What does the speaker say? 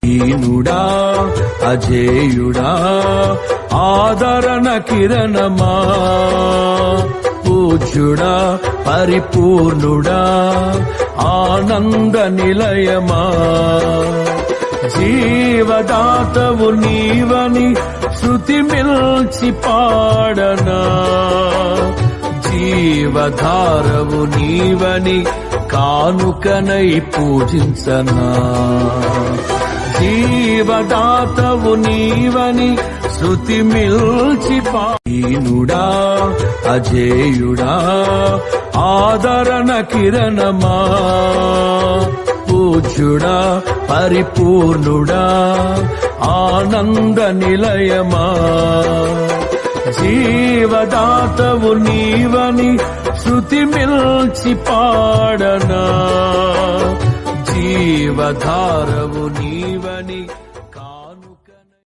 దీనుడా అజేయుడా ఆదరణ కిరణమా, పూజ్యుడా పరిపూర్ణుడా ఆనంద నిలయమా, జీవదాతవు నీవని శృతి మిల్చి పాడనా, జీవధారవు నీవని కానుకనై పూజించనా, జీవదాతవు నీవని శృతి మిల్చి దీనుడా అజేయుడా ఆదరణ కిరణమా, పూజ్యుడా పరిపూర్ణుడా ఆనంద నిలయమా, జీవదాతవు నీవని శృతి మిల్చి పాడనా, జీవధారవు నీవని